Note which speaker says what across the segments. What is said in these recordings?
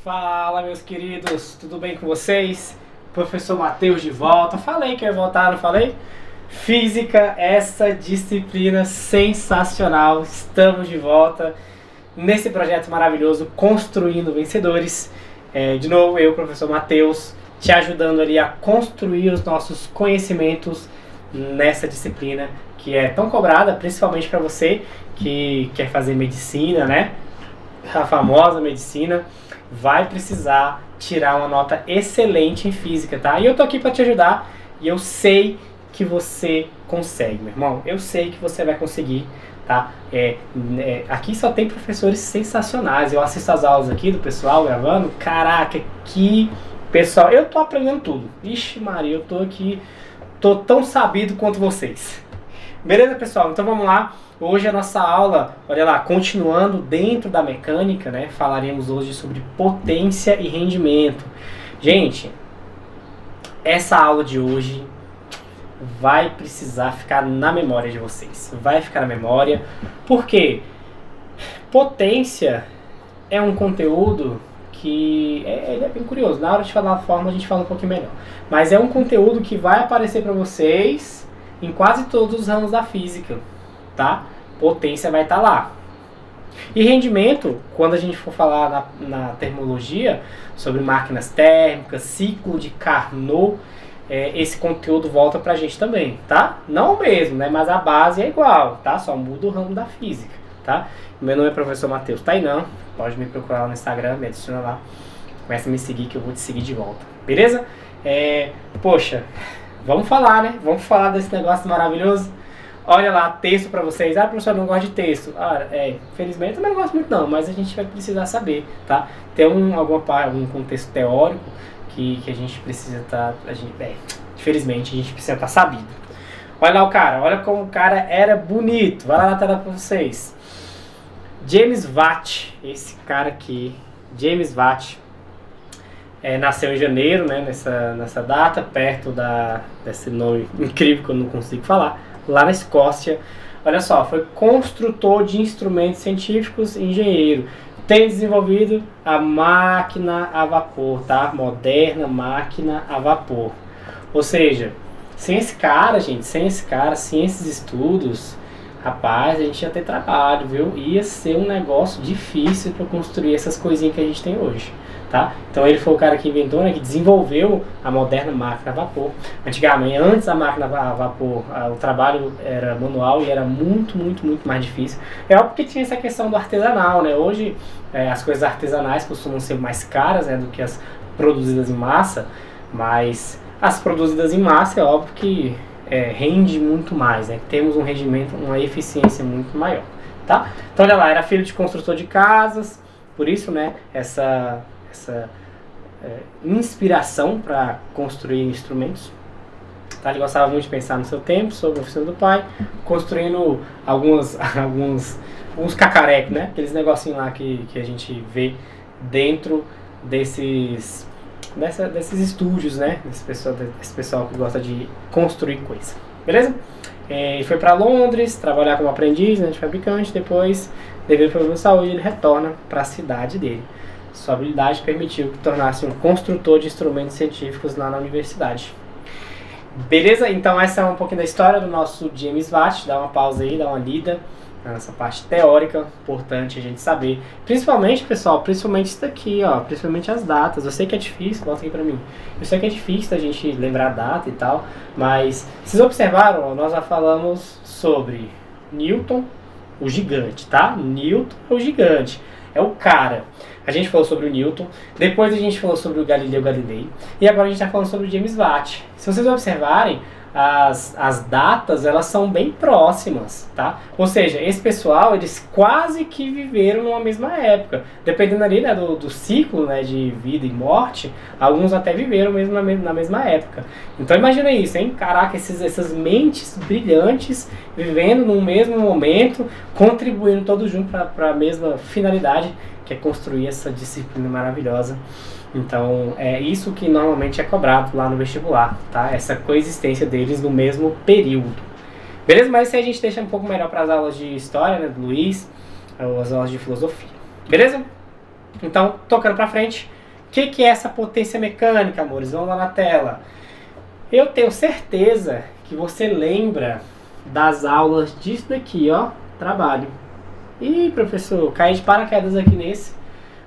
Speaker 1: Fala, meus queridos, tudo bem com vocês? Professor Matheus de volta. Falei que ia voltar, não falei? Física, essa disciplina sensacional. Estamos de volta nesse projeto maravilhoso, Construindo Vencedores. De novo, eu, professor Matheus, te ajudando ali a construir os nossos conhecimentos nessa disciplina que é tão cobrada, principalmente para você que quer fazer medicina, né? A famosa medicina. Vai precisar tirar uma nota excelente em física, tá? E eu tô aqui para te ajudar e eu sei que você consegue, meu irmão. Eu sei que você vai conseguir, tá? Aqui só tem professores sensacionais. Eu assisto as aulas aqui do pessoal gravando. Caraca, que pessoal! Eu tô aprendendo tudo. Ixi, Maria, eu tô aqui, tô tão sabido quanto vocês. Beleza, pessoal? Então vamos lá. Hoje a nossa aula, olha lá, continuando dentro da mecânica, né? Falaremos hoje sobre potência e rendimento. Gente, essa aula de hoje vai precisar ficar na memória de vocês. Vai ficar na memória, porque potência é um conteúdo que ele é bem curioso. Na hora de falar a forma a gente fala um pouquinho melhor. Mas é um conteúdo que vai aparecer para vocês em quase todos os ramos da física. Tá? Potência vai estar lá. E rendimento, quando a gente for falar na termologia sobre máquinas térmicas, ciclo de Carnot, esse conteúdo volta pra gente também, tá? Não o mesmo, né? Mas a base é igual, tá? Só muda o ramo da física, tá? Meu nome é professor Matheus Tainã, pode me procurar lá no Instagram, me adiciona lá, começa a me seguir que eu vou te seguir de volta, beleza? Poxa, vamos falar, né? Vamos falar desse negócio maravilhoso. Olha lá, texto para vocês. Ah, professor, eu não gosto de texto. Infelizmente eu também não gosto muito não, mas a gente vai precisar saber, tá? Tem algum contexto teórico que a gente precisa estar... infelizmente a gente precisa estar sabido. Olha lá o cara, olha como o cara era bonito. Vai lá na tela para vocês. James Watt, esse cara aqui, James Watt, nasceu em janeiro, né, nessa data, perto desse nome incrível que eu não consigo falar, lá na Escócia. Olha só, foi construtor de instrumentos científicos, engenheiro. Tem desenvolvido a máquina a vapor, tá? Moderna máquina a vapor. Ou seja, sem esse cara, gente, sem esses estudos, rapaz, a gente ia ter trabalho, viu? Ia ser um negócio difícil para construir essas coisinhas que a gente tem hoje. Tá? Então ele foi o cara que inventou, né, que desenvolveu a moderna máquina a vapor. Antigamente, antes da máquina a vapor, o trabalho era manual e era muito mais difícil. É óbvio que tinha essa questão do artesanal, né? Hoje as coisas artesanais costumam ser mais caras, né, do que as produzidas em massa, mas as produzidas em massa é óbvio que rende muito mais, né? Temos um rendimento, uma eficiência muito maior, tá? Então olha lá, era filho de construtor de casas, por isso, né, essa inspiração para construir instrumentos. Tá? Ele gostava muito de pensar no seu tempo, sobre a oficina do pai, construindo alguns cacarecos, né? Aqueles negocinhos lá que a gente vê dentro desses estúdios, né? Esse pessoal que gosta de construir coisa. Beleza? Ele foi para Londres trabalhar como aprendiz, né, de fabricante. Depois, devido ao problema de saúde, ele retorna para a cidade dele. Sua habilidade permitiu que tornasse um construtor de instrumentos científicos lá na universidade. Beleza? Então essa é um pouquinho da história do nosso James Watt. Dá uma pausa aí, dá uma lida nessa parte teórica, importante a gente saber. Principalmente, pessoal, principalmente isso daqui, ó, principalmente as datas. Eu sei que é difícil, bota aqui pra mim. Eu sei que é difícil a gente lembrar a data e tal, mas vocês observaram, ó, nós já falamos sobre Newton, o gigante, tá? Newton é o gigante, é o cara. A gente falou sobre o Newton, depois a gente falou sobre o Galileu Galilei, e agora a gente está falando sobre o James Watt. Se vocês observarem, as datas, elas são bem próximas, tá? Ou seja, esse pessoal, eles quase que viveram numa mesma época. Dependendo ali, né, do ciclo, né, de vida e morte, alguns até viveram mesmo na mesma época. Então imagina isso, hein? Caraca, essas mentes brilhantes vivendo no mesmo momento, contribuindo todos juntos para a mesma finalidade, que é construir essa disciplina maravilhosa. Então, é isso que normalmente é cobrado lá no vestibular, tá? Essa coexistência deles no mesmo período. Beleza? Mas isso aí a gente deixa um pouco melhor para as aulas de história, né, do Luiz, ou as aulas de filosofia. Beleza? Então, tocando pra frente, que é essa potência mecânica, amores? Vamos lá na tela. Eu tenho certeza que você lembra das aulas disso daqui, ó, trabalho. Ih, professor, caí de paraquedas aqui nesse.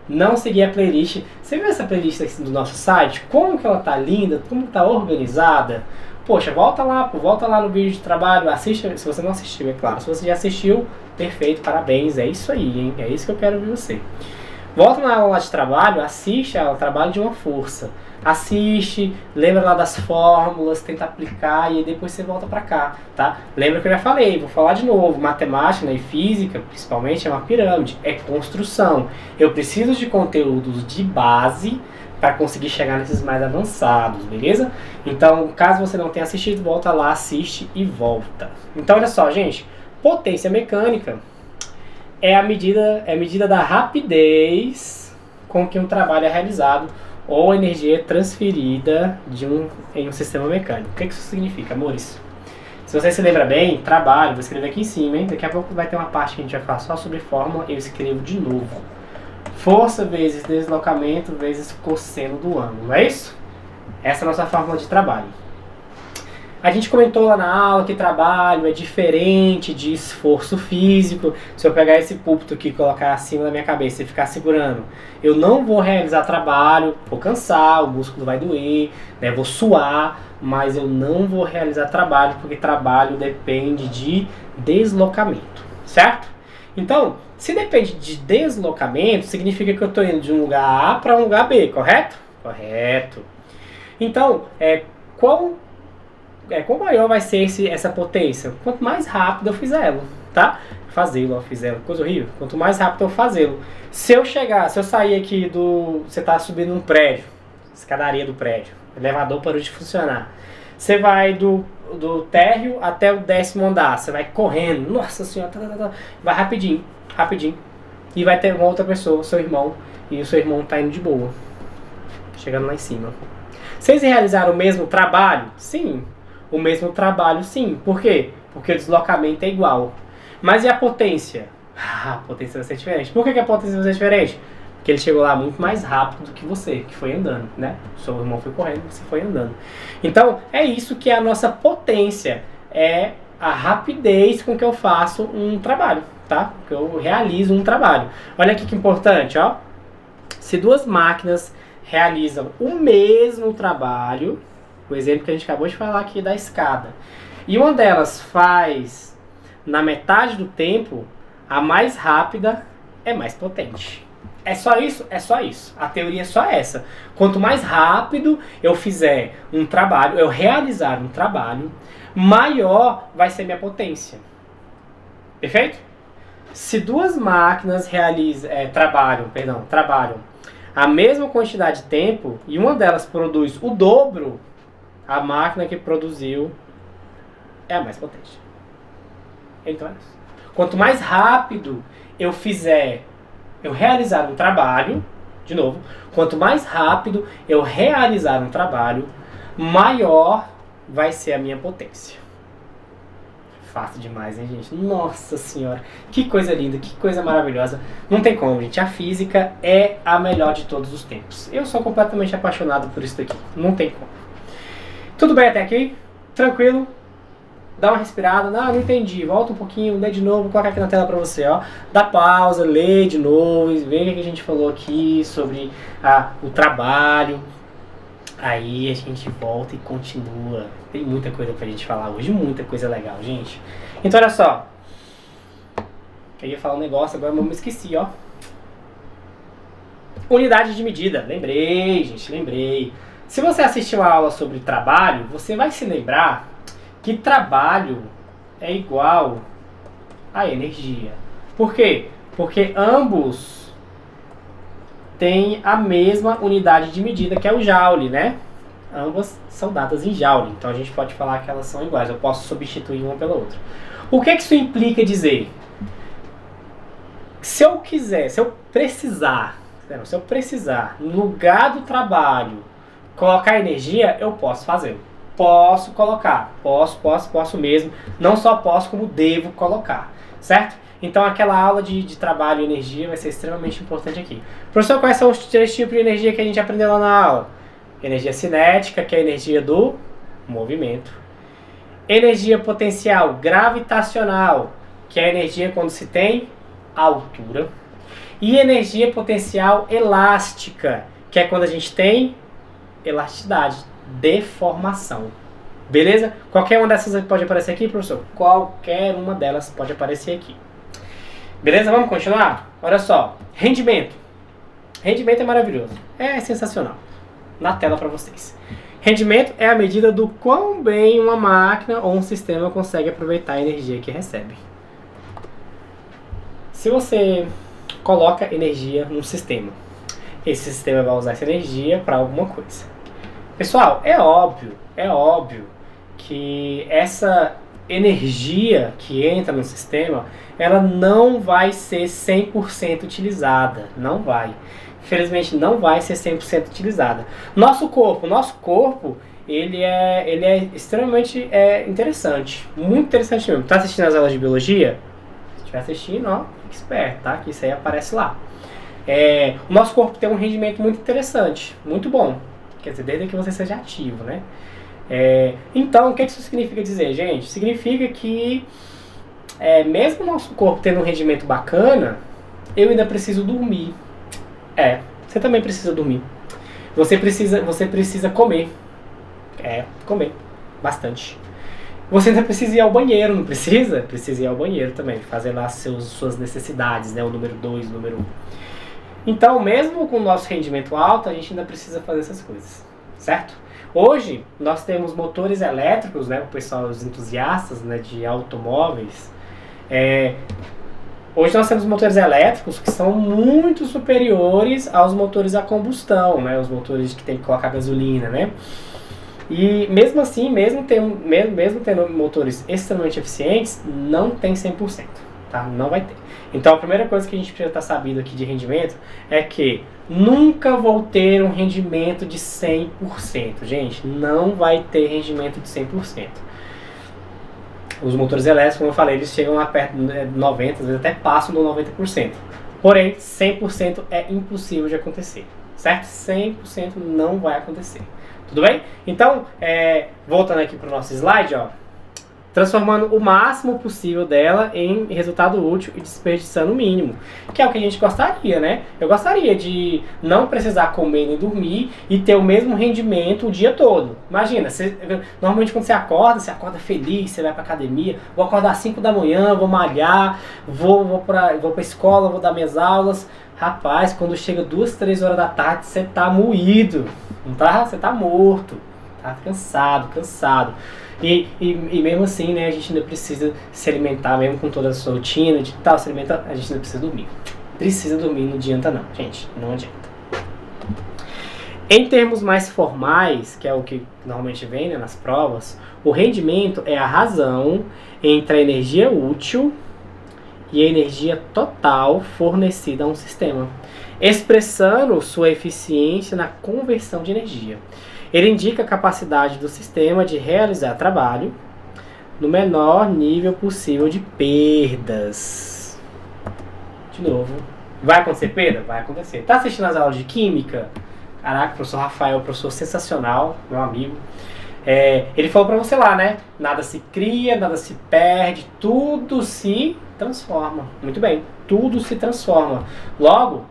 Speaker 1: Não segui a playlist. Você viu essa playlist aqui do nosso site? Como que ela tá linda, como tá organizada. Poxa, volta lá no vídeo de trabalho, assista, se você não assistiu, é claro. Se você já assistiu, perfeito, parabéns, é isso aí, hein? É isso que eu quero ver você. Volta na aula de trabalho, assiste ao trabalho de uma força. Assiste, lembra lá das fórmulas, tenta aplicar e aí depois você volta pra cá, tá? Lembra que eu já falei, vou falar de novo, matemática, né, e física, principalmente, é uma pirâmide, é construção. Eu preciso de conteúdos de base para conseguir chegar nesses mais avançados, beleza? Então, caso você não tenha assistido, volta lá, assiste e volta. Então, olha só, gente, potência mecânica é a medida da rapidez com que um trabalho é realizado ou energia transferida em um sistema mecânico. O que isso significa, amores? Se você se lembra bem, trabalho, vou escrever aqui em cima, hein? Daqui a pouco vai ter uma parte que a gente vai falar só sobre fórmula, eu escrevo de novo. Força vezes deslocamento vezes cosseno do ângulo, não é isso? Essa é a nossa fórmula de trabalho. A gente comentou lá na aula que trabalho é diferente de esforço físico. Se eu pegar esse púlpito aqui e colocar acima da minha cabeça e ficar segurando, eu não vou realizar trabalho, vou cansar, o músculo vai doer, né, vou suar, mas eu não vou realizar trabalho porque trabalho depende de deslocamento, certo? Então, se depende de deslocamento, significa que eu estou indo de um lugar A para um lugar B, correto? Correto. Então, qual maior vai ser essa potência? Quanto mais rápido eu fizê-lo, tá? Fazê-lo, coisa horrível. Quanto mais rápido eu fazê-lo. Se eu sair aqui você tá subindo um prédio, escadaria do prédio, o elevador parou de funcionar. Você vai do térreo até o 10º andar, você vai correndo, nossa senhora, vai rapidinho. E vai ter uma outra pessoa, seu irmão, e o seu irmão tá indo de boa, chegando lá em cima. Vocês realizaram o mesmo trabalho? Sim. O mesmo trabalho, sim. Por quê? Porque o deslocamento é igual. Mas e a potência? A potência vai ser diferente. Por que a potência vai ser diferente? Porque ele chegou lá muito mais rápido do que você, que foi andando, né? O seu irmão foi correndo, você foi andando. Então, é isso que é a nossa potência. É a rapidez com que eu faço um trabalho, tá? Que eu realizo um trabalho. Olha aqui que importante, ó. Se duas máquinas realizam o mesmo trabalho, o exemplo que a gente acabou de falar aqui da escada, e uma delas faz na metade do tempo, a mais rápida é mais potente. É só isso? É só isso. A teoria é só essa. Quanto mais rápido eu fizer um trabalho, eu realizar um trabalho, maior vai ser minha potência. Perfeito? Se duas máquinas trabalham a mesma quantidade de tempo e uma delas produz o dobro, a máquina que produziu é a mais potente. Então é isso. Quanto mais rápido eu realizar um trabalho, de novo, quanto mais rápido eu realizar um trabalho, maior vai ser a minha potência. Fácil demais, hein, gente? Nossa senhora, que coisa linda, que coisa maravilhosa. Não tem como, gente. A física é a melhor de todos os tempos. Eu sou completamente apaixonado por isso daqui. Não tem como. Tudo bem até aqui? Tranquilo? Dá uma respirada. Não entendi. Volta um pouquinho, lê de novo, vou colocar aqui na tela pra você, ó. Dá pausa, lê de novo, vê o que a gente falou aqui sobre o trabalho. Aí a gente volta e continua. Tem muita coisa pra gente falar hoje, muita coisa legal, gente. Então olha só. Eu ia falar um negócio, agora eu me esqueci, ó. Unidade de medida. Lembrei, gente, lembrei. Se você assistiu a aula sobre trabalho, você vai se lembrar que trabalho é igual a energia. Por quê? Porque ambos têm a mesma unidade de medida, que é o joule, né? Ambas são dadas em joule, então a gente pode falar que elas são iguais. Eu posso substituir uma pela outra. O que isso implica dizer? Se eu precisar, no lugar do trabalho, colocar energia, eu posso fazê-lo. Posso colocar, posso mesmo. Não só posso, como devo colocar, certo? Então aquela aula de trabalho e energia vai ser extremamente importante aqui. Professor, quais são os 3 tipos de energia que a gente aprendeu lá na aula? Energia cinética, que é a energia do movimento. Energia potencial gravitacional, que é a energia quando se tem altura. E energia potencial elástica, que é quando a gente tem elasticidade, deformação. Beleza? Qualquer uma dessas pode aparecer aqui, professor? Qualquer uma delas pode aparecer aqui. Beleza? Vamos continuar? Olha só. Rendimento. Rendimento é maravilhoso. É sensacional. Na tela para vocês. Rendimento é a medida do quão bem uma máquina ou um sistema consegue aproveitar a energia que recebe. Se você coloca energia num sistema, esse sistema vai usar essa energia para alguma coisa. Pessoal, é óbvio que essa energia que entra no sistema, ela não vai ser 100% utilizada. Não vai. Infelizmente, não vai ser 100% utilizada. Nosso corpo, ele é extremamente interessante. Muito interessante mesmo. Tá assistindo as aulas de biologia? Se estiver assistindo, ó, fique esperto, tá? Que isso aí aparece lá. O nosso corpo tem um rendimento muito interessante, muito bom. Quer dizer, desde que você seja ativo, né? Então, o que isso significa dizer, gente? Significa que, mesmo o nosso corpo tendo um rendimento bacana, eu ainda preciso dormir. Você também precisa dormir. Você precisa comer. Comer. Bastante. Você ainda precisa ir ao banheiro, não precisa? Precisa ir ao banheiro também, fazer lá suas necessidades, né? O número 2, o número 1. Então, mesmo com o nosso rendimento alto, a gente ainda precisa fazer essas coisas, certo? Hoje, nós temos motores elétricos, né? O pessoal, os entusiastas, né, de automóveis. Hoje nós temos motores elétricos que são muito superiores aos motores a combustão, né? Os motores que tem que colocar gasolina, né? E mesmo assim, mesmo tendo motores extremamente eficientes, não tem 100%, tá? Não vai ter. Então a primeira coisa que a gente precisa estar sabendo aqui de rendimento é que nunca vou ter um rendimento de 100%, gente. Não vai ter rendimento de 100%. Os motores elétricos, como eu falei, eles chegam lá perto de 90%, às vezes até passam do 90%. Porém, 100% é impossível de acontecer, certo? 100% não vai acontecer. Tudo bem? Então, voltando aqui para o nosso slide, ó, transformando o máximo possível dela em resultado útil e desperdiçando o mínimo, que é o que a gente gostaria, né? Eu gostaria de não precisar comer nem dormir e ter o mesmo rendimento o dia todo. Imagina, normalmente quando você acorda feliz, você vai para academia, vou acordar às 5 da manhã, vou malhar, vou para a escola, vou dar minhas aulas. Rapaz, quando chega 2, 3 horas da tarde, você tá moído, não tá? Você tá morto, tá cansado. E mesmo assim, né, a gente ainda precisa se alimentar, mesmo com toda a sua rotina de tal, se alimentar, a gente ainda precisa dormir. Precisa dormir, não adianta não, gente, não adianta. Em termos mais formais, que é o que normalmente vem, né, nas provas, o rendimento é a razão entre a energia útil e a energia total fornecida a um sistema, expressando sua eficiência na conversão de energia. Ele indica a capacidade do sistema de realizar trabalho no menor nível possível de perdas. De novo, vai acontecer perda? Vai acontecer. Tá assistindo as aulas de química? Caraca, o professor Rafael, professor sensacional, meu amigo. Ele falou pra você lá, né? Nada se cria, nada se perde, tudo se transforma. Muito bem, tudo se transforma. Logo,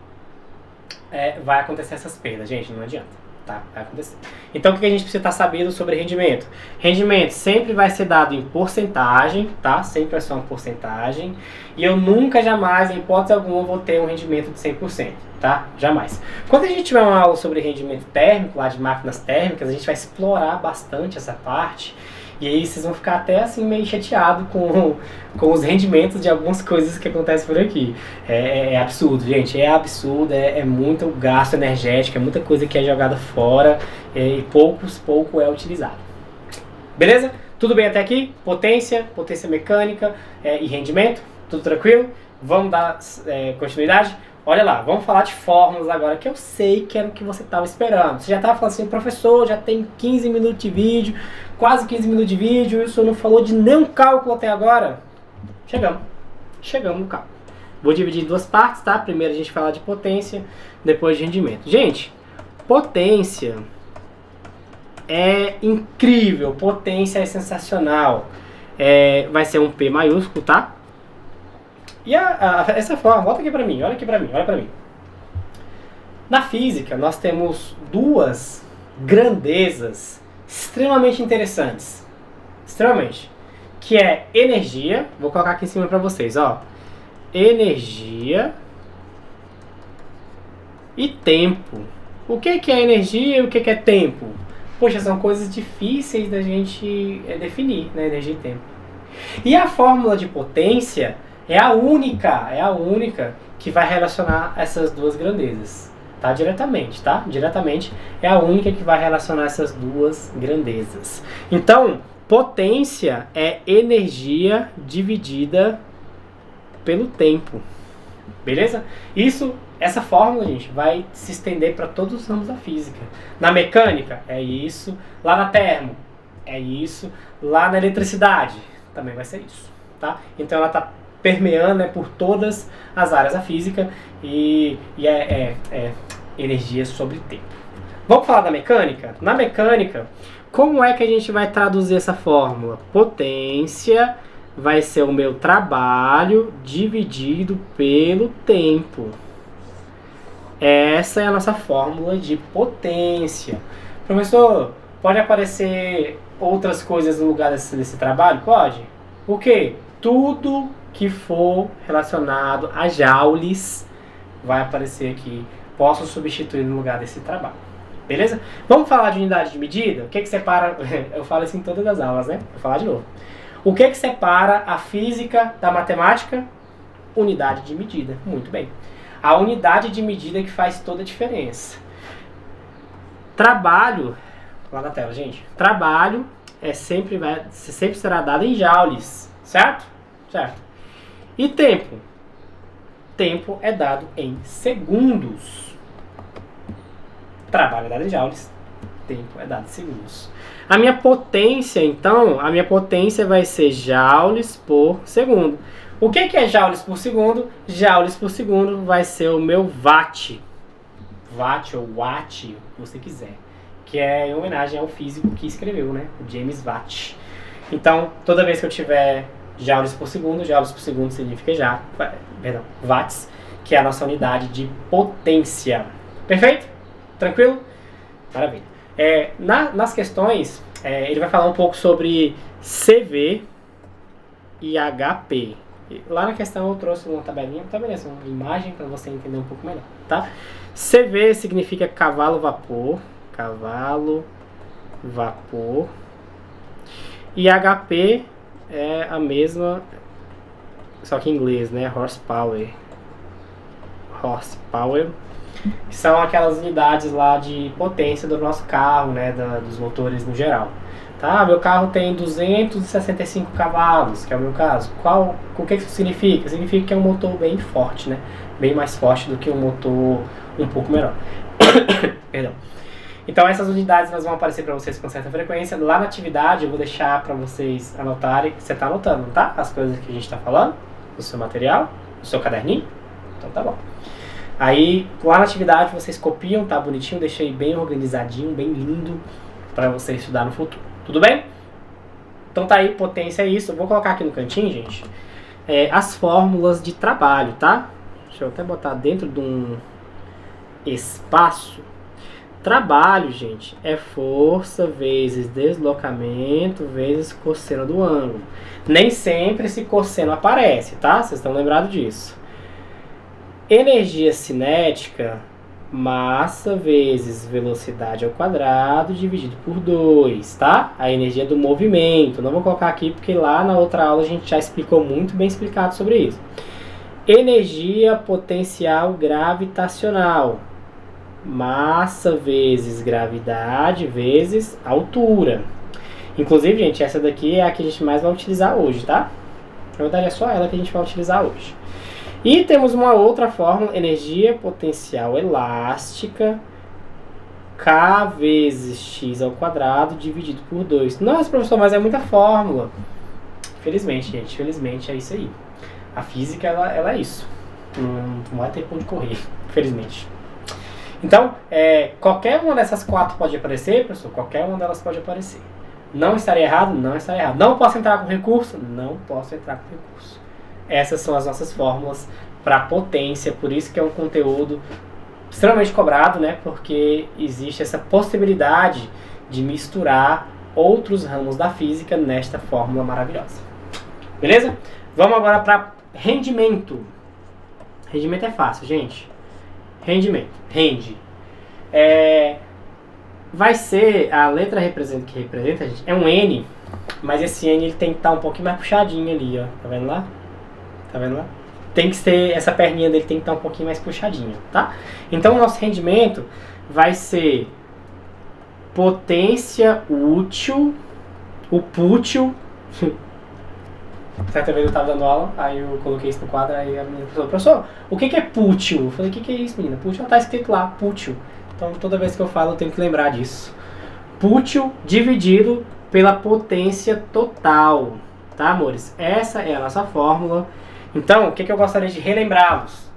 Speaker 1: vai acontecer essas perdas, gente, não adianta. Tá, vai acontecer. Então o que a gente precisa estar sabendo sobre rendimento? Rendimento sempre vai ser dado em porcentagem, tá? Sempre vai ser uma porcentagem. E eu nunca, jamais, em hipótese alguma, vou ter um rendimento de 100%, tá? Jamais. Quando a gente tiver uma aula sobre rendimento térmico, lá de máquinas térmicas, a gente vai explorar bastante essa parte. E aí vocês vão ficar até assim meio chateados com os rendimentos de algumas coisas que acontecem por aqui. É absurdo, gente. É absurdo, é muito gasto energético, é muita coisa que é jogada fora e pouco é utilizado. Beleza? Tudo bem até aqui? Potência mecânica e rendimento? Tudo tranquilo? Vamos dar continuidade? Olha lá, vamos falar de fórmulas agora, que eu sei que era o que você estava esperando. Você já estava falando assim, professor, já tem 15 minutos de vídeo, quase 15 minutos de vídeo, e o senhor não falou de nenhum cálculo até agora? Chegamos no cálculo. Vou dividir em duas partes, tá? Primeiro a gente fala de potência, depois de rendimento. Gente, potência é incrível, potência é sensacional. Vai ser um P maiúsculo, tá? E essa forma, volta aqui pra mim, olha aqui pra mim, olha pra mim. Na física, nós temos duas grandezas extremamente interessantes. Extremamente. Que é energia, vou colocar aqui em cima pra vocês, ó. Energia e tempo. O que é energia e o que é tempo? Poxa, são coisas difíceis da gente definir, né? Energia e tempo. E a fórmula de potência é a única que vai relacionar essas duas grandezas, tá? Diretamente, tá? Diretamente é a única que vai relacionar essas duas grandezas. Então, potência é energia dividida pelo tempo, beleza? Essa fórmula, gente, vai se estender para todos os ramos da física. Na mecânica, é isso. Lá na termo, é isso. Lá na eletricidade, também vai ser isso, tá? Então ela está permeando, né, por todas as áreas da física e é energia sobre tempo. Vamos falar da mecânica? Na mecânica, como é que a gente vai traduzir essa fórmula? Potência vai ser o meu trabalho dividido pelo tempo. Essa é a nossa fórmula de potência. Professor, pode aparecer outras coisas no lugar desse trabalho? Pode. O quê? Tudo que for relacionado a joules vai aparecer aqui. Posso substituir no lugar desse trabalho. Beleza? Vamos falar de unidade de medida? O que separa... Eu falo isso em todas as aulas, né? Vou falar de novo. O que separa a física da matemática? Unidade de medida. Muito bem. A unidade de medida que faz toda a diferença. Trabalho... Lá na tela, gente. Trabalho sempre será dado em joules. Certo? Certo. E tempo? Tempo é dado em segundos. Trabalho é dado em joules. Tempo é dado em segundos. A minha potência, então, a minha potência vai ser joules por segundo. O que é joules por segundo? Joules por segundo vai ser o meu watt. Watt ou watt, o que você quiser. Que é em homenagem ao físico que escreveu, né? O James Watt. Então, toda vez que eu tiver joules por segundo significa watts, que é a nossa unidade de potência. Perfeito? Tranquilo? Maravilha. Nas questões, ele vai falar um pouco sobre CV e HP. Lá na questão eu trouxe uma tabelinha, uma imagem para você entender um pouco melhor, tá? CV significa cavalo-vapor, e HP é a mesma, só que em inglês, né? Horsepower, que são aquelas unidades lá de potência do nosso carro, né? Dos motores no geral. Tá, meu carro tem 265 cavalos, que é o meu caso. O que isso significa? Significa que é um motor bem forte, né? Bem mais forte do que um motor um pouco menor. Perdão. Então essas unidades elas vão aparecer para vocês com certa frequência. Lá na atividade eu vou deixar para vocês anotarem. Você está anotando, tá? As coisas que a gente está falando no seu material, no seu caderninho. Então tá bom. Aí lá na atividade vocês copiam, tá bonitinho, deixei bem organizadinho, bem lindo para você estudar no futuro. Tudo bem? Então tá aí, potência é isso. Eu vou colocar aqui no cantinho, gente, as fórmulas de trabalho, tá? Deixa eu até botar dentro de um espaço. Trabalho, gente, é força vezes deslocamento vezes cosseno do ângulo. Nem sempre esse cosseno aparece, tá? Vocês estão lembrados disso. Energia cinética, massa vezes velocidade ao quadrado dividido por 2, tá? A energia do movimento. Não vou colocar aqui porque lá na outra aula a gente já explicou muito bem explicado sobre isso. Energia potencial gravitacional. Massa vezes gravidade vezes altura. Inclusive, gente, essa daqui é a que a gente mais vai utilizar hoje, tá? Na verdade é só ela que a gente vai utilizar hoje. E temos uma outra fórmula, energia potencial elástica, K vezes x ao quadrado dividido por 2. Nossa, professor, mas é muita fórmula. Felizmente, gente, felizmente é isso aí. A física, ela é isso. Não vai ter por onde correr, felizmente. Então, qualquer uma dessas 4 pode aparecer, professor? Qualquer uma delas pode aparecer. Não estaria errado? Não estaria errado. Não posso entrar com recurso? Não posso entrar com recurso. Essas são as nossas fórmulas para potência, por isso que é um conteúdo extremamente cobrado, né? Porque existe essa possibilidade de misturar outros ramos da física nesta fórmula maravilhosa. Beleza? Vamos agora para rendimento. Rendimento é fácil, gente. Rendimento. Rende. Vai ser, a letra que representa, gente, é um N, mas esse N ele tem que estar um pouquinho mais puxadinho ali, ó. Tá vendo lá? Tá vendo lá? Tem que ser, essa perninha dele tem que estar um pouquinho mais puxadinha, tá? Então o nosso rendimento vai ser potência útil, o pútil. Certa vez eu estava dando aula, aí eu coloquei isso no quadro, aí a menina falou, professor, o que é pútil? Eu falei, o que é isso, menina? Pútil está escrito lá, pútil. Então toda vez que eu falo eu tenho que lembrar disso. Pútil dividido pela potência total, tá, amores? Essa é a nossa fórmula. Então, o que eu gostaria de relembrá-los?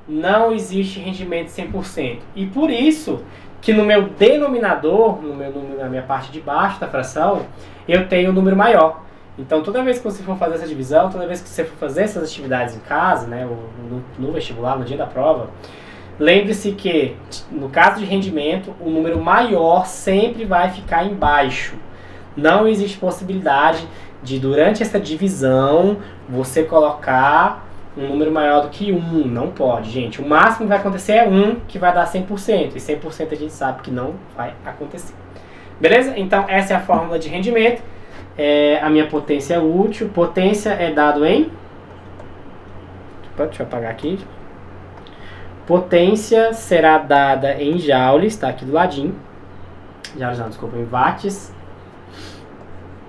Speaker 1: Não existe rendimento 100%. E por isso que no meu denominador, na minha parte de baixo da fração, eu tenho um número maior. Então, toda vez que você for fazer essa divisão, toda vez que você for fazer essas atividades em casa, né, no vestibular, no dia da prova, lembre-se que, no caso de rendimento, o número maior sempre vai ficar embaixo. Não existe possibilidade de, durante essa divisão, você colocar um número maior do que 1. Não pode, gente. O máximo que vai acontecer é 1, que vai dar 100%. E 100% a gente sabe que não vai acontecer. Beleza? Então, essa é a fórmula de rendimento. A minha potência útil. Potência é dado em... Deixa eu apagar aqui. Potência será dada em joules, está aqui do ladinho. Joules não, desculpa, em watts.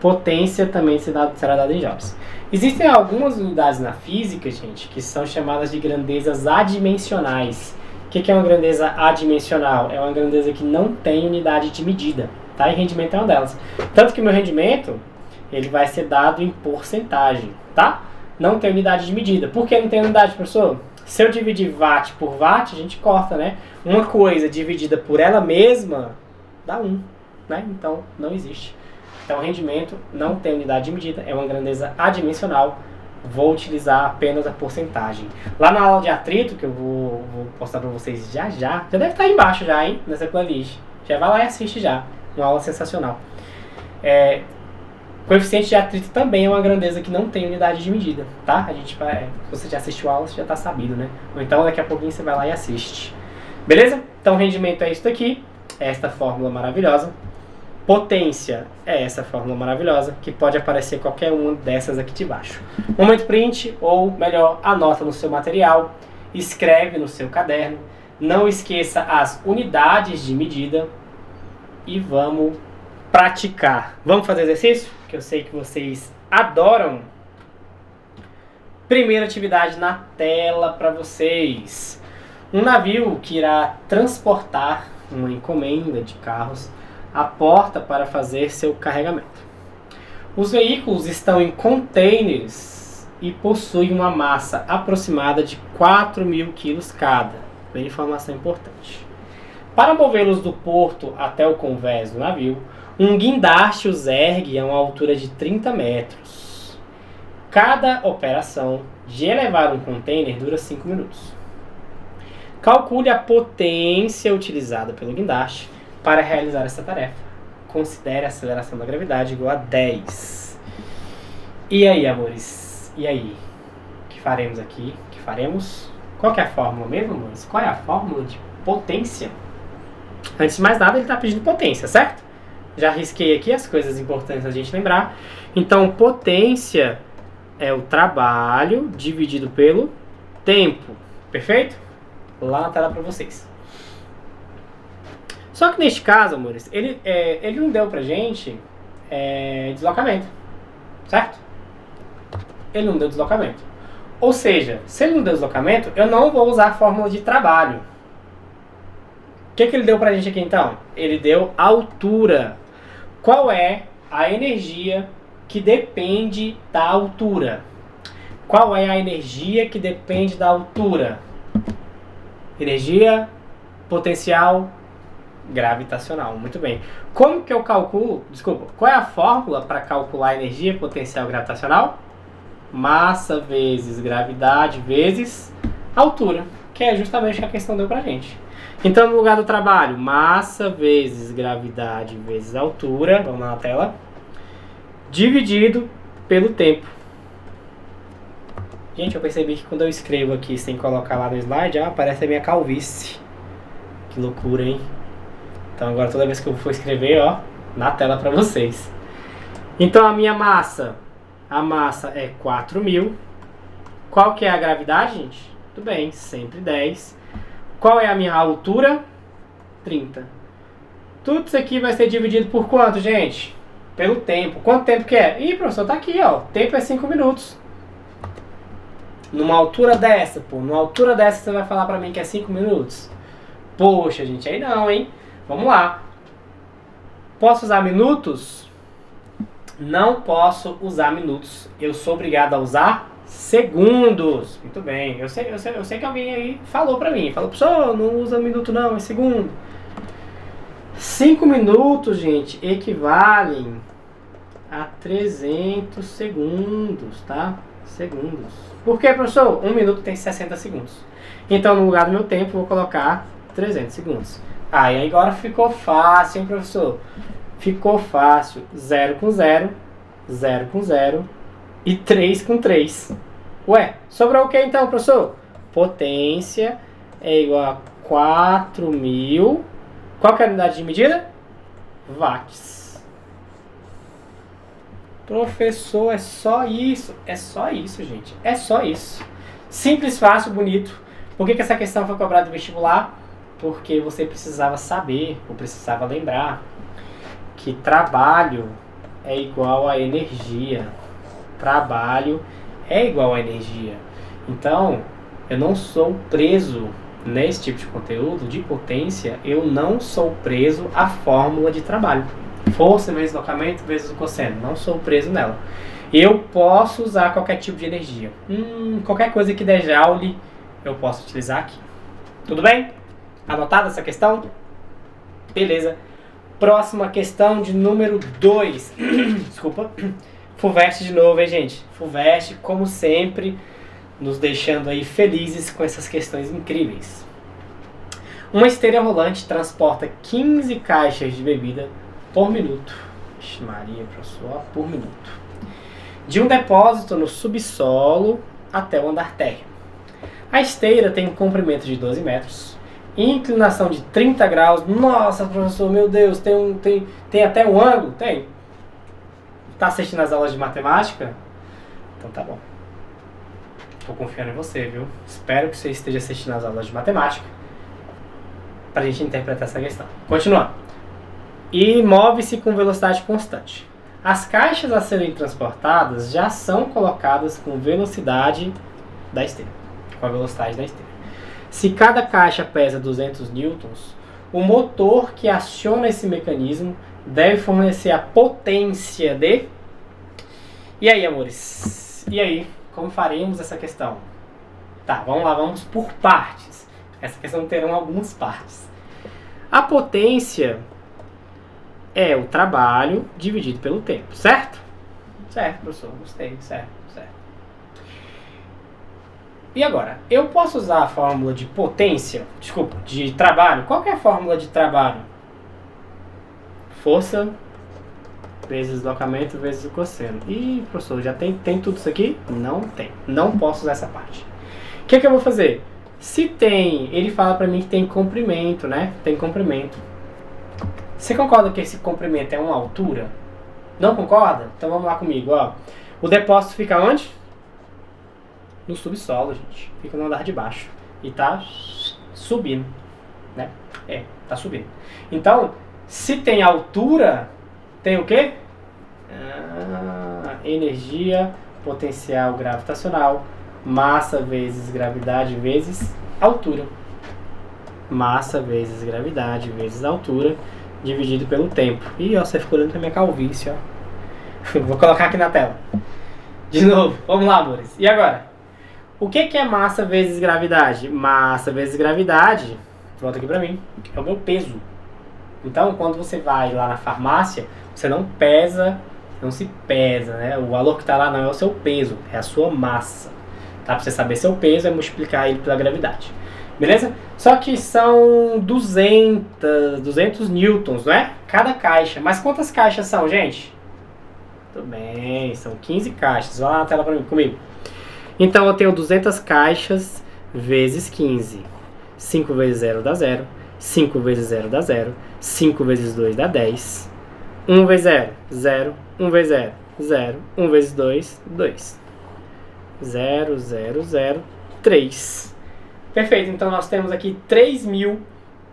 Speaker 1: Potência também será dada em joules. Existem algumas unidades na física, gente, que são chamadas de grandezas adimensionais. O que é uma grandeza adimensional? É uma grandeza que não tem unidade de medida, tá? E rendimento é uma delas. Tanto que o meu rendimento, ele vai ser dado em porcentagem, tá? Não tem unidade de medida. Por que não tem unidade, professor? Se eu dividir watt por watt, a gente corta, né? Uma coisa dividida por ela mesma dá 1, né? Então, não existe. Então, o rendimento não tem unidade de medida, é uma grandeza adimensional. Vou utilizar apenas a porcentagem. Lá na aula de atrito, que eu vou postar para vocês já deve estar aí embaixo já, hein? Nessa playlist. Já vai lá e assiste já. Uma aula sensacional. Coeficiente de atrito também é uma grandeza que não tem unidade de medida, tá? A gente vai, se você já assistiu a aula, você já está sabido, né? Ou então daqui a pouquinho você vai lá e assiste. Beleza? Então, rendimento é isso daqui. Esta fórmula maravilhosa. Potência é essa fórmula maravilhosa, que pode aparecer qualquer uma dessas aqui de baixo. Momento print, ou melhor, anota no seu material, escreve no seu caderno, não esqueça as unidades de medida e vamos praticar. Vamos fazer exercício? Que eu sei que vocês adoram. Primeira atividade na tela para vocês. Um navio que irá transportar uma encomenda de carros aporta para fazer seu carregamento. Os veículos estão em containers e possuem uma massa aproximada de 4.000 kg cada. Bem, informação importante. Para movê-los do porto até o convés do navio, um guindaste os ergue a uma altura de 30 metros. Cada operação de elevar um container dura 5 minutos. Calcule a potência utilizada pelo guindaste para realizar essa tarefa. Considere a aceleração da gravidade igual a 10. E aí, amores? E aí? O que faremos aqui? O que faremos? Qual que é a fórmula mesmo, amores? Qual é a fórmula de potência? Antes de mais nada, ele está pedindo potência, certo? Já risquei aqui as coisas importantes a gente lembrar. Então, potência é o trabalho dividido pelo tempo. Perfeito? Lá na tela para vocês. Só que neste caso, amores, ele não deu pra gente deslocamento, certo? Ele não deu deslocamento. Ou seja, se ele não deu deslocamento, eu não vou usar a fórmula de trabalho. O que ele deu pra gente aqui então? Ele deu altura. Qual é a energia que depende da altura? Qual é a energia que depende da altura? Energia potencial gravitacional. Muito bem. Como que eu calculo? Desculpa, qual é a fórmula para calcular a energia potencial gravitacional? Massa vezes gravidade vezes altura, que é justamente o que a questão deu pra gente. Então, no lugar do trabalho, massa vezes gravidade vezes altura, vamos lá na tela, dividido pelo tempo. Gente, eu percebi que quando eu escrevo aqui sem colocar lá no slide, aparece a minha calvície. Que loucura, hein? Então agora toda vez que eu for escrever, ó, na tela pra vocês. Então a minha massa, é 4.000. Qual que é a gravidade, gente? Tudo bem, sempre 10. Qual é a minha altura? 30. Tudo isso aqui vai ser dividido por quanto, gente? Pelo tempo. Quanto tempo que é? Ih, professor, tá aqui, ó. O tempo é 5 minutos. Numa altura dessa, você vai falar pra mim que é 5 minutos? Poxa, gente, aí não, hein? Vamos lá. Posso usar minutos? Não posso usar minutos. Eu sou obrigado a usar segundos. Muito bem. Eu sei que alguém aí falou pra mim. Falou, professor, não usa minuto não, é segundo. 5 minutos, gente, equivalem a 300 segundos, tá? Segundos. Por que, professor? 1 minuto tem 60 segundos. Então, no lugar do meu tempo, eu vou colocar 300 segundos. Ah, e agora ficou fácil, hein, professor? Ficou fácil. 0 com 0, 0 com 0 e 3 com 3. Ué, sobrou o que então, professor? Potência é igual a 4.000. Qual que é a unidade de medida? Watts. Professor, é só isso. É só isso, gente. É só isso. Simples, fácil, bonito. Por que essa questão foi cobrada no vestibular? Porque você precisava saber, ou precisava lembrar, que trabalho é igual a energia. Trabalho é igual a energia. Então, eu não sou preso nesse tipo de conteúdo de potência, eu não sou preso à fórmula de trabalho. Força vezes deslocamento vezes o cosseno. Não sou preso nela. Eu posso usar qualquer tipo de energia. Qualquer coisa que der joule, eu posso utilizar aqui. Tudo bem? Anotada essa questão? Beleza. Próxima questão de número 2. Desculpa. FUVEST de novo, hein, gente? FUVEST, como sempre, nos deixando aí felizes com essas questões incríveis. Uma esteira rolante transporta 15 caixas de bebida por minuto. Vixe Maria, professor, por minuto. De um depósito no subsolo até o andar térreo. A esteira tem um comprimento de 12 metros, inclinação de 30 graus. Nossa, professor, meu Deus, tem até um ângulo? Tem. Tá assistindo as aulas de matemática? Então tá bom. Tô confiando em você, viu? Espero que você esteja assistindo as aulas de matemática pra gente interpretar essa questão. Continuando. E move-se com velocidade constante. As caixas a serem transportadas já são colocadas com velocidade da esteira, com a velocidade da esteira. Se cada caixa pesa 200 newtons, o motor que aciona esse mecanismo deve fornecer a potência de... E aí, amores? E aí, como faremos essa questão? Tá, vamos lá, vamos por partes. Essa questão terá algumas partes. A potência é o trabalho dividido pelo tempo, certo? Certo, professor, gostei, certo. E agora, eu posso usar a fórmula de potência, de trabalho? Qual que é a fórmula de trabalho? Força vezes deslocamento vezes o cosseno. Ih, professor, já tem tudo isso aqui? Não tem. Não posso usar essa parte. O que eu vou fazer? Se tem, ele fala pra mim que tem comprimento, né? Tem comprimento. Você concorda que esse comprimento é uma altura? Não concorda? Então vamos lá comigo, ó. O depósito fica onde? No subsolo, gente. Fica no andar de baixo. E tá subindo, né? Tá subindo. Então, se tem altura, tem o quê? Energia potencial gravitacional Massa vezes gravidade vezes altura. Massa vezes gravidade vezes altura dividido pelo tempo. Ih, ó, você ficou olhando pra minha calvície, ó. Vou colocar aqui na tela. De novo, vamos lá, amores. E agora? O que é massa vezes gravidade? Massa vezes gravidade, volta aqui pra mim, é o meu peso. Então, quando você vai lá na farmácia, você não pesa, não se pesa, né? O valor que tá lá não é o seu peso, é a sua massa. Tá? Pra você saber seu peso, é multiplicar ele pela gravidade. Beleza? Só que são 200 newtons, não é? Cada caixa. Mas quantas caixas são, gente? Tudo bem, são 15 caixas. Vai lá na tela pra mim, comigo. Então eu tenho 200 caixas vezes 15. 5 vezes 0 dá 0. 5 vezes 0 dá 0. 5 vezes 2 dá 10. 1 vezes 0, 0. 1 vezes 0, 0. 1 vezes 2, 2. 0, 0, 0, 3. Perfeito, então nós temos aqui 3.000.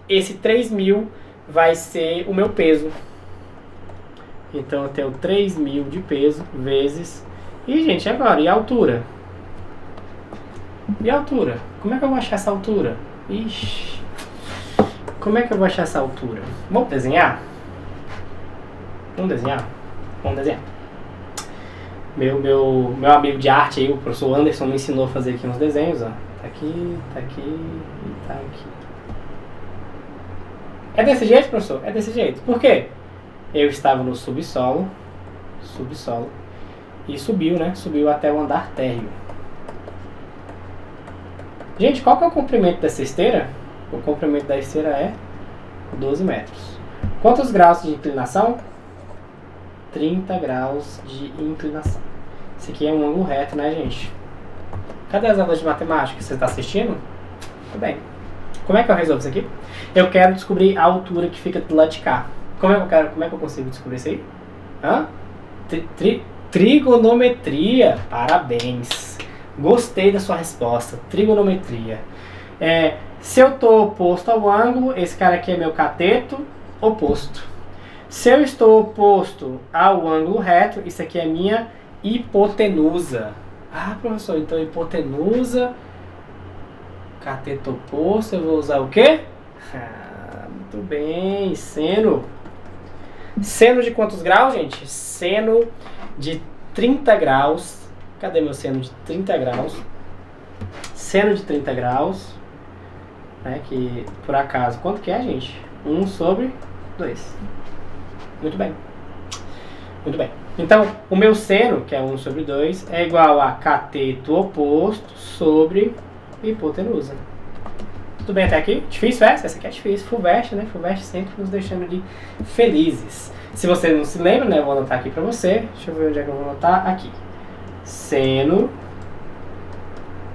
Speaker 1: Esse 3.000 vai ser o meu peso. Então eu tenho 3.000 de peso vezes... E, gente, agora, e a altura? E a altura? Como é que eu vou achar essa altura? Ixi. Como é que eu vou achar essa altura? Vamos desenhar? Vamos desenhar? Vamos desenhar. Meu amigo de arte aí, o professor Anderson, me ensinou a fazer aqui uns desenhos, ó. Tá aqui, tá aqui e tá aqui. É desse jeito, professor? É desse jeito. Por quê? Eu estava no subsolo, e subiu, né? Subiu até o andar térreo. Gente, qual que é o comprimento dessa esteira? O comprimento da esteira é 12 metros. Quantos graus de inclinação? 30 graus de inclinação. Esse aqui é um ângulo reto, né, gente? Cadê as aulas de matemática? Você está assistindo? Tudo bem. Como é que eu resolvo isso aqui? Eu quero descobrir a altura que fica do lado de cá. Como é que eu consigo descobrir isso aí? Hã? Trigonometria. Parabéns. Gostei da sua resposta. Trigonometria. Se eu estou oposto ao ângulo, esse cara aqui é meu cateto oposto. Se eu estou oposto ao ângulo reto, isso aqui é minha hipotenusa. Ah, professor, então hipotenusa, cateto oposto, eu vou usar o quê? Muito bem, seno. Seno de quantos graus, gente? Seno de 30 graus. Cadê meu seno de 30 graus? Seno de 30 graus. Né, que, por acaso, quanto que é, gente? 1 sobre 2. Muito bem. Muito bem. Então, o meu seno, que é 1 sobre 2, é igual a cateto oposto sobre hipotenusa. Tudo bem até aqui? Difícil essa? Essa aqui é difícil. Fulvestre, né? Fulvestre sempre nos deixando de felizes. Se você não se lembra, né? Eu vou anotar aqui pra você. Deixa eu ver onde é que eu vou anotar. Aqui. Seno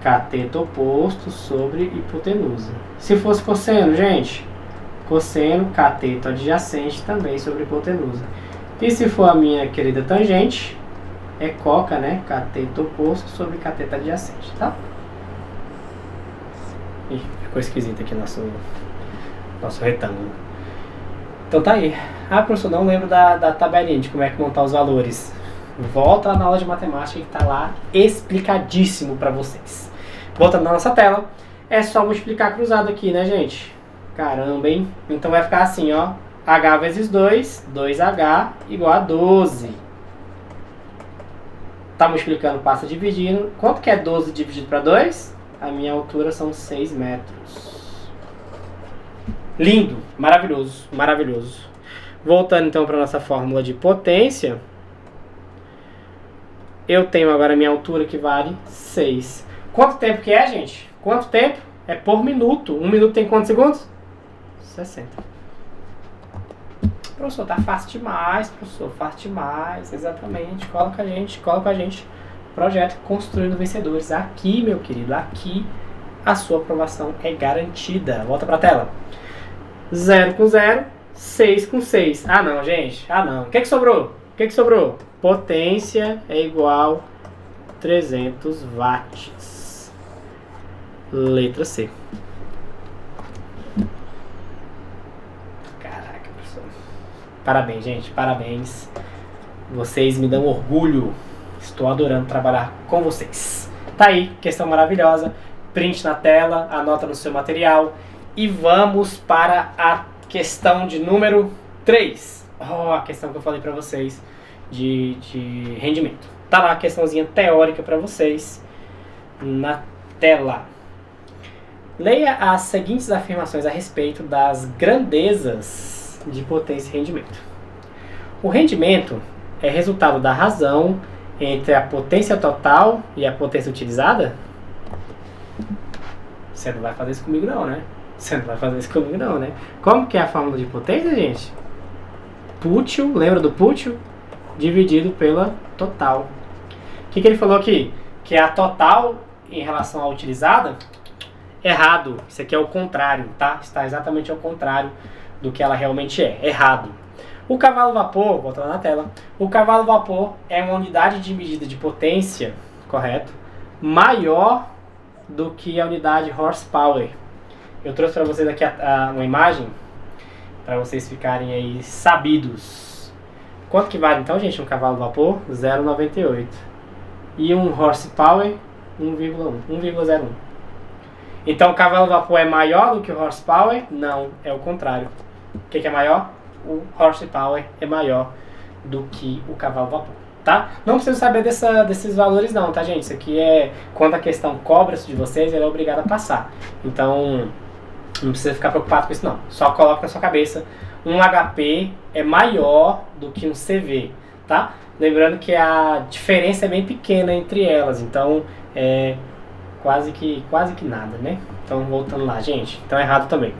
Speaker 1: cateto oposto sobre hipotenusa. Se fosse cosseno, gente, cosseno cateto adjacente também sobre hipotenusa. E se for a minha querida tangente, é coca, né? Cateto oposto sobre cateto adjacente, tá? Ih, ficou esquisito aqui nosso retângulo. Então tá aí. Ah, professor, não lembro da tabelinha de como é que montar os valores. Volta na aula de matemática que tá lá explicadíssimo pra vocês. Voltando na nossa tela, é só multiplicar cruzado aqui, né, gente? Caramba, hein? Então vai ficar assim, ó. H vezes 2, 2H igual a 12. Tá multiplicando, passa dividindo. Quanto que é 12 dividido para 2? A minha altura são 6 metros. Lindo, maravilhoso, maravilhoso. Voltando então para nossa fórmula de potência. Eu tenho agora a minha altura que vale 6. Quanto tempo que é, gente? Quanto tempo? É por minuto. 1 minuto tem quantos segundos? 60. Professor, tá fácil demais, professor. Fácil demais, exatamente. Cola com a gente. Projeto Construindo Vencedores. Aqui, meu querido, aqui a sua aprovação é garantida. Volta pra tela. 0 com 0, 6 com 6. Ah, não, gente. Ah, não. O que sobrou? Potência é igual a 300 watts. Letra C. Caraca, professor. Parabéns, gente. Parabéns. Vocês me dão orgulho. Estou adorando trabalhar com vocês. Tá aí, questão maravilhosa. Print na tela, anota no seu material. E vamos para a questão de número 3. A questão que eu falei para vocês de rendimento. Tá lá a questãozinha teórica para vocês na tela. Leia as seguintes afirmações a respeito das grandezas de potência e rendimento. O rendimento é resultado da razão entre a potência total e a potência utilizada? Você não vai fazer isso comigo não, né? Você não vai fazer isso comigo não, né? Como que é a fórmula de potência, gente? Pútil, lembra do pútil? Dividido pela total. O que ele falou aqui? Que a total em relação à utilizada? Errado. Isso aqui é o contrário, tá? Está exatamente ao contrário do que ela realmente é. Errado. O cavalo vapor, voltando na tela, o cavalo vapor é uma unidade de medida de potência, correto? Maior do que a unidade horsepower. Eu trouxe para vocês aqui uma imagem, para vocês ficarem aí sabidos. Quanto que vale então, gente, um cavalo vapor? 0,98. E um horsepower? 1,01. Então o cavalo vapor é maior do que o horsepower? Não, é o contrário. O que é maior? O horsepower é maior do que o cavalo vapor, tá? Não precisa saber desses valores não, tá, gente? Isso aqui é quando a questão cobra isso de vocês, ela é obrigada a passar. Então, não precisa ficar preocupado com isso não. Só coloca na sua cabeça, um HP é maior do que um CV, tá? Lembrando que a diferença é bem pequena entre elas, então é quase que nada, né? Então, voltando lá, gente. Então, é errado também.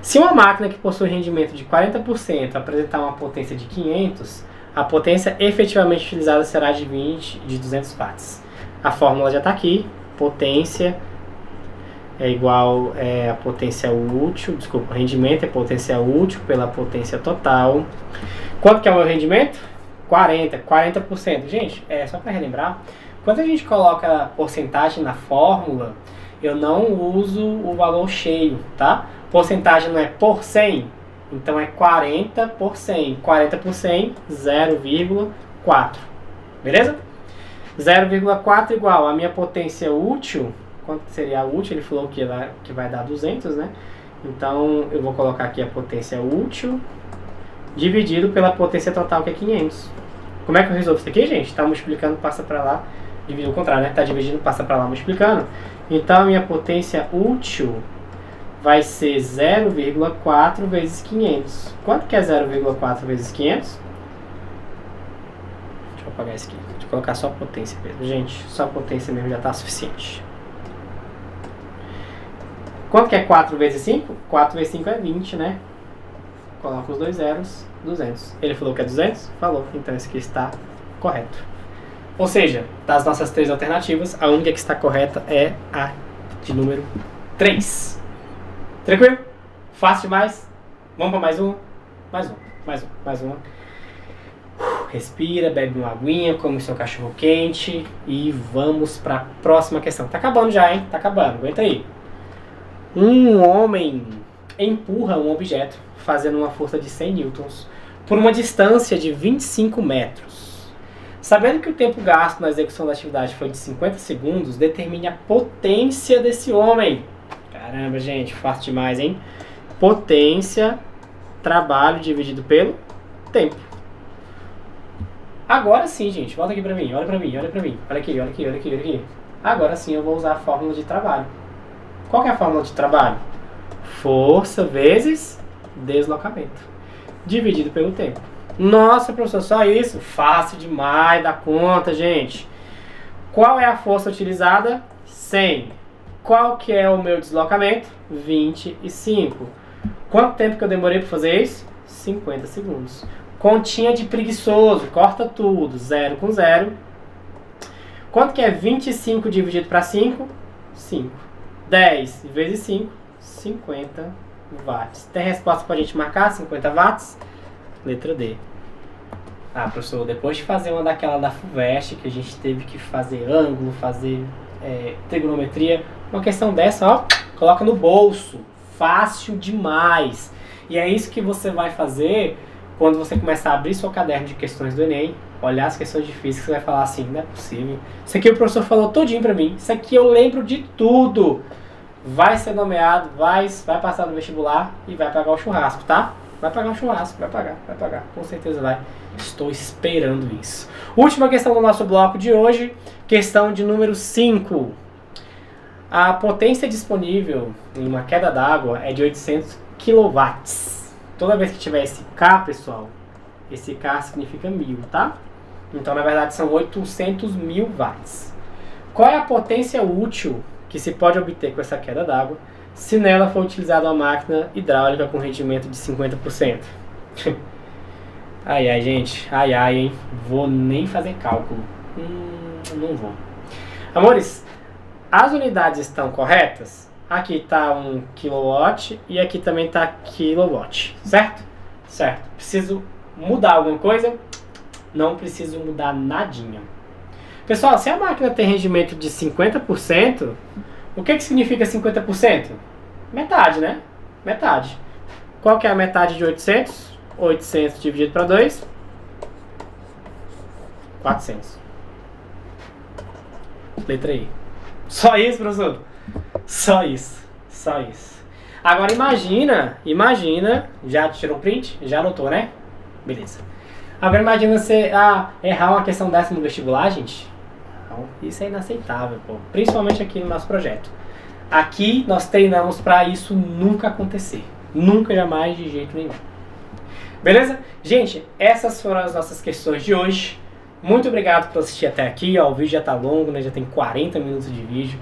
Speaker 1: Se uma máquina que possui rendimento de 40% apresentar uma potência de 500, a potência efetivamente utilizada será de 200 watts. A fórmula já está aqui. Potência é igual a potência útil, desculpa, o rendimento é potência útil pela potência total. Quanto que é o meu rendimento? 40%. Gente, só para relembrar, quando a gente coloca porcentagem na fórmula, eu não uso o valor cheio, tá? Porcentagem não é por 100, então é 40 por 100. 40 por 100, 0,4. Beleza? 0,4 igual a minha potência útil. Quanto seria a útil? Ele falou que vai dar 200, né? Então eu vou colocar aqui a potência útil dividido pela potência total, que é 500. Como é que eu resolvo isso aqui, gente? Tá multiplicando, passa para lá. Dividir o contrário, né? Tá dividindo, passa para lá, multiplicando. Então a minha potência útil vai ser 0,4 vezes 500. Quanto que é 0,4 vezes 500? Deixa eu apagar isso aqui. Deixa eu colocar só potência mesmo. Gente, só potência mesmo já está suficiente. Quanto que é 4 vezes 5? 4 vezes 5 é 20, né? Coloca os dois zeros, 200. Ele falou que é 200? Falou. Então esse aqui está correto. Ou seja, das nossas 3 alternativas, a única que está correta é a de número 3. Tranquilo? Fácil demais? Vamos para mais uma? Mais uma. Respira, bebe uma aguinha, come o seu cachorro quente e vamos para a próxima questão. Tá acabando já, hein? Tá acabando, aguenta aí. Um homem empurra um objeto fazendo uma força de 100 newtons por uma distância de 25 metros. Sabendo que o tempo gasto na execução da atividade foi de 50 segundos, determine a potência desse homem. Caramba, gente, fácil demais, hein? Potência, trabalho dividido pelo tempo. Agora sim, gente, volta aqui pra mim, olha pra mim. Olha aqui. Agora sim eu vou usar a fórmula de trabalho. Qual que é a fórmula de trabalho? Força vezes deslocamento, dividido pelo tempo. Nossa, professor, só isso? Fácil demais da conta, gente. Qual é a força utilizada? 100. Qual que é o meu deslocamento? 25. Quanto tempo que eu demorei para fazer isso? 50 segundos. Continha de preguiçoso, corta tudo. 0 com 0. Quanto que é 25 dividido para 5? 5. 10 vezes 5, 50 watts. Tem resposta para a gente marcar? 50 watts? Letra D. Ah, professor, depois de fazer uma daquela da FUVEST, que a gente teve que fazer ângulo, fazer trigonometria, uma questão dessa, ó, coloca no bolso. Fácil demais. E é isso que você vai fazer quando você começar a abrir seu caderno de questões do Enem, olhar as questões de física, você vai falar assim, não é possível. Isso aqui o professor falou todinho pra mim, isso aqui eu lembro de tudo. Vai ser nomeado, vai passar no vestibular e vai pagar o churrasco, tá? Vai pagar o churrasco, vai pagar, com certeza vai. Estou esperando isso. Última questão do nosso bloco de hoje, questão de número 5. A potência disponível em uma queda d'água é de 800 kW. Toda vez que tiver esse K, pessoal, esse K significa 1000, tá? Então, na verdade, são 800 mil watts. Qual é a potência útil que se pode obter com essa queda d'água se nela for utilizada uma máquina hidráulica com rendimento de 50%? Ai, gente. Ai, hein? Vou nem fazer cálculo. Não vou. Amores, as unidades estão corretas? Aqui está 1 kW e aqui também está kW, certo? Certo. Preciso mudar alguma coisa? Não preciso mudar nadinha. Pessoal, se a máquina tem rendimento de 50%, o que significa 50%? Metade, né? Metade. Qual que é a metade de 800? 800 dividido para 2. 400. Letra I. Só isso, professor? Só isso. Agora imagina, já tirou o print? Já anotou, né? Beleza. Agora imagina você errar uma questão dessa no vestibular, gente. Então, isso é inaceitável, pô. Principalmente aqui no nosso projeto. Aqui nós treinamos para isso nunca acontecer. Nunca, jamais, de jeito nenhum. Beleza? Gente, essas foram as nossas questões de hoje. Muito obrigado por assistir até aqui. Ó, o vídeo já tá longo, né? Já tem 40 minutos de vídeo.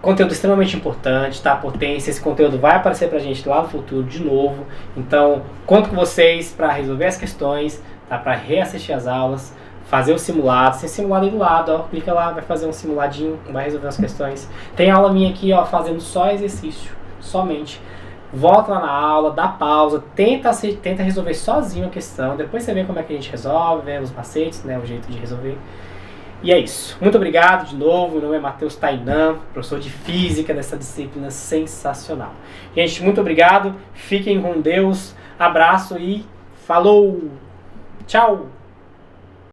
Speaker 1: Conteúdo extremamente importante, tá? Potência. Esse conteúdo vai aparecer pra gente lá no futuro de novo. Então, conto com vocês para resolver as questões, tá? Para reassistir as aulas, fazer o simulado. Tem simulado aí do lado, ó. Clica lá, vai fazer um simuladinho, vai resolver as questões. Tem aula minha aqui, ó, fazendo só exercício, somente. Volta lá na aula, dá pausa, tenta resolver sozinho a questão. Depois você vê como é que a gente resolve, vê os macetes, né? O jeito de resolver. E é isso. Muito obrigado de novo. Meu nome é Matheus Tainan, professor de Física dessa disciplina sensacional. Gente, muito obrigado. Fiquem com Deus. Abraço e falou! Tchau!